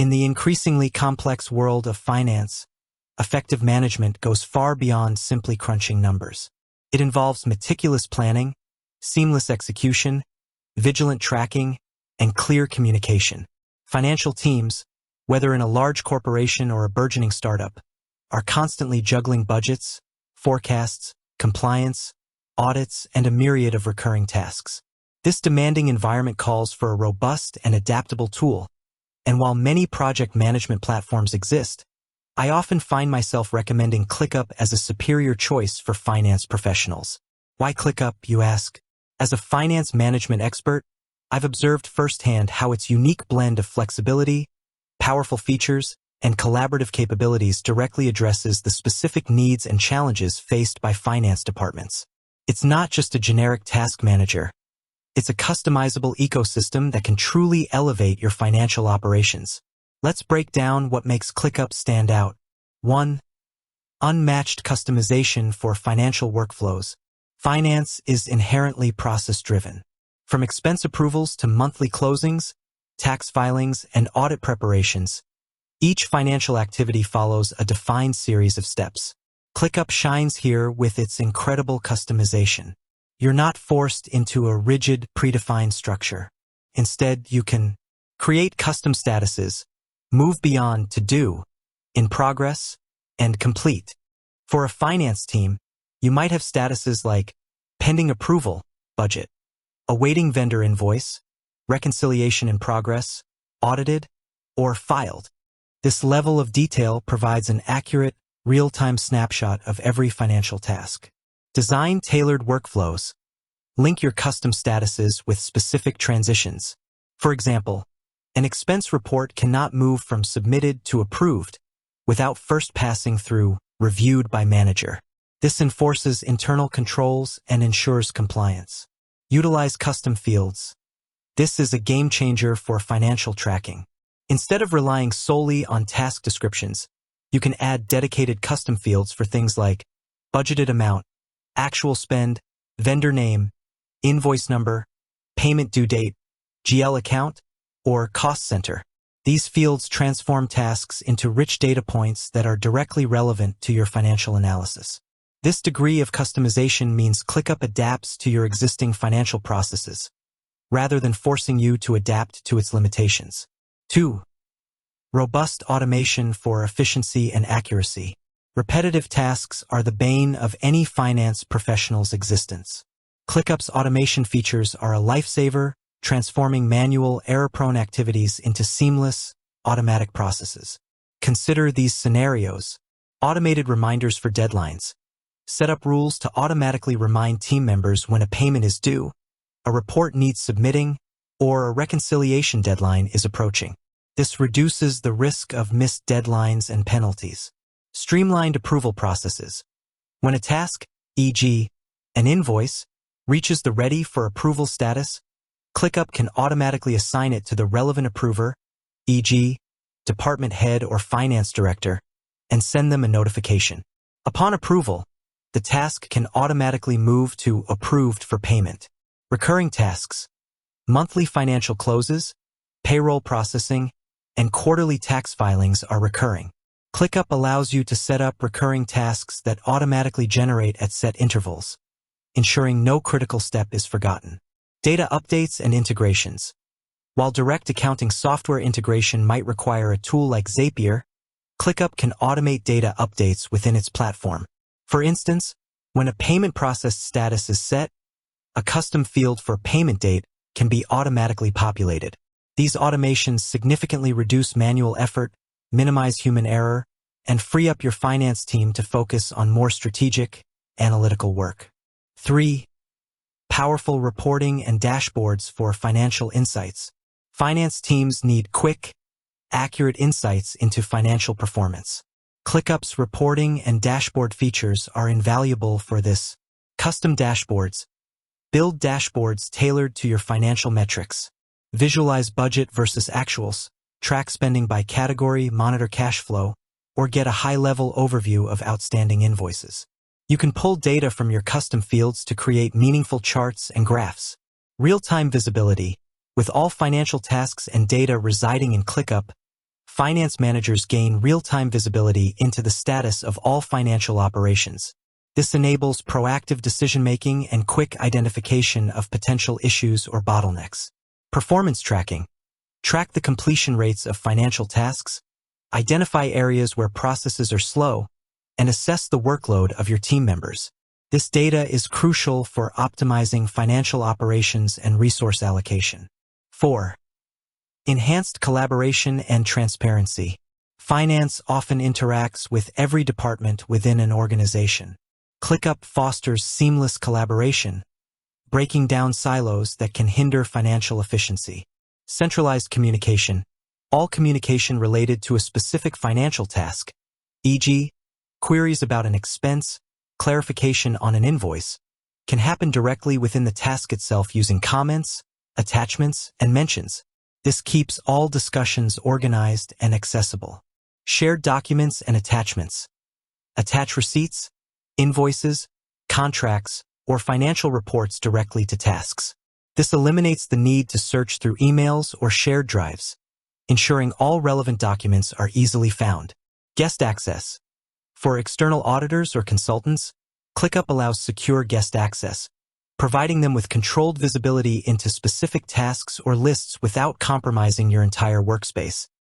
In the increasingly complex world of finance, effective management goes far beyond simply crunching numbers. It involves meticulous planning, seamless execution, vigilant tracking, and clear communication. Financial teams, whether in a large corporation or a burgeoning startup, are constantly juggling budgets, forecasts, compliance, audits, and a myriad of recurring tasks. This demanding environment calls for a robust and adaptable tool, and while many project management platforms exist, I often find myself recommending ClickUp as a superior choice for finance professionals. Why ClickUp, you ask? As a finance management expert, I've observed firsthand how its unique blend of flexibility, powerful features, and collaborative capabilities directly addresses the specific needs and challenges faced by finance departments. It's not just a generic task manager. It's a customizable ecosystem that can truly elevate your financial operations. Let's break down what makes ClickUp stand out. 1. Unmatched customization for financial workflows. Finance is inherently process-driven. From expense approvals to monthly closings, tax filings, and audit preparations, each financial activity follows a defined series of steps. ClickUp shines here with its incredible customization. You're not forced into a rigid, predefined structure. Instead, you can create custom statuses, move beyond to do, in progress, and complete. For a finance team, you might have statuses like pending approval, budget, awaiting vendor invoice, reconciliation in progress, audited, or filed. This level of detail provides an accurate, real-time snapshot of every financial task. Design tailored workflows. Link your custom statuses with specific transitions. For example, an expense report cannot move from submitted to approved without first passing through reviewed by manager. This enforces internal controls and ensures compliance. Utilize custom fields. This is a game changer for financial tracking. Instead of relying solely on task descriptions, you can add dedicated custom fields for things like budgeted amount, actual spend, vendor name, invoice number, payment due date, GL account, or cost center. These fields transform tasks into rich data points that are directly relevant to your financial analysis. This degree of customization means ClickUp adapts to your existing financial processes, rather than forcing you to adapt to its limitations. 2. Robust automation for efficiency and accuracy. Repetitive tasks are the bane of any finance professional's existence. ClickUp's automation features are a lifesaver, transforming manual, error-prone activities into seamless, automatic processes. Consider these scenarios. Automated reminders for deadlines. Set up rules to automatically remind team members when a payment is due, a report needs submitting, or a reconciliation deadline is approaching. This reduces the risk of missed deadlines and penalties. Streamlined approval processes. When a task, e.g., an invoice, reaches the ready for approval status, ClickUp can automatically assign it to the relevant approver, e.g., department head or finance director, and send them a notification. Upon approval, the task can automatically move to approved for payment. Recurring tasks, monthly financial closes, payroll processing, and quarterly tax filings are recurring. ClickUp allows you to set up recurring tasks that automatically generate at set intervals, ensuring no critical step is forgotten. Data updates and integrations. While direct accounting software integration might require a tool like Zapier, ClickUp can automate data updates within its platform. For instance, when a payment process status is set, a custom field for payment date can be automatically populated. These automations significantly reduce manual effort, minimize human error, and free up your finance team to focus on more strategic, analytical work. 3. Powerful reporting and dashboards for financial insights. Finance teams need quick, accurate insights into financial performance. ClickUp's reporting and dashboard features are invaluable for this. Custom dashboards. Build dashboards tailored to your financial metrics. Visualize budget versus actuals, track spending by category, monitor cash flow, or get a high-level overview of outstanding invoices. You can pull data from your custom fields to create meaningful charts and graphs. Real-time visibility. With all financial tasks and data residing in ClickUp, finance managers gain real-time visibility into the status of all financial operations. This enables proactive decision-making and quick identification of potential issues or bottlenecks. Performance tracking. Track the completion rates of financial tasks, identify areas where processes are slow, and assess the workload of your team members. This data is crucial for optimizing financial operations and resource allocation. 4. Enhanced collaboration and transparency. Finance often interacts with every department within an organization. ClickUp fosters seamless collaboration, breaking down silos that can hinder financial efficiency. Centralized communication. All communication related to a specific financial task, e.g., queries about an expense, clarification on an invoice, can happen directly within the task itself using comments, attachments, and mentions. This keeps all discussions organized and accessible. Shared documents and attachments. Attach receipts, invoices, contracts, or financial reports directly to tasks. This eliminates the need to search through emails or shared drives, ensuring all relevant documents are easily found. Guest access. For external auditors or consultants, ClickUp allows secure guest access, providing them with controlled visibility into specific tasks or lists without compromising your entire workspace.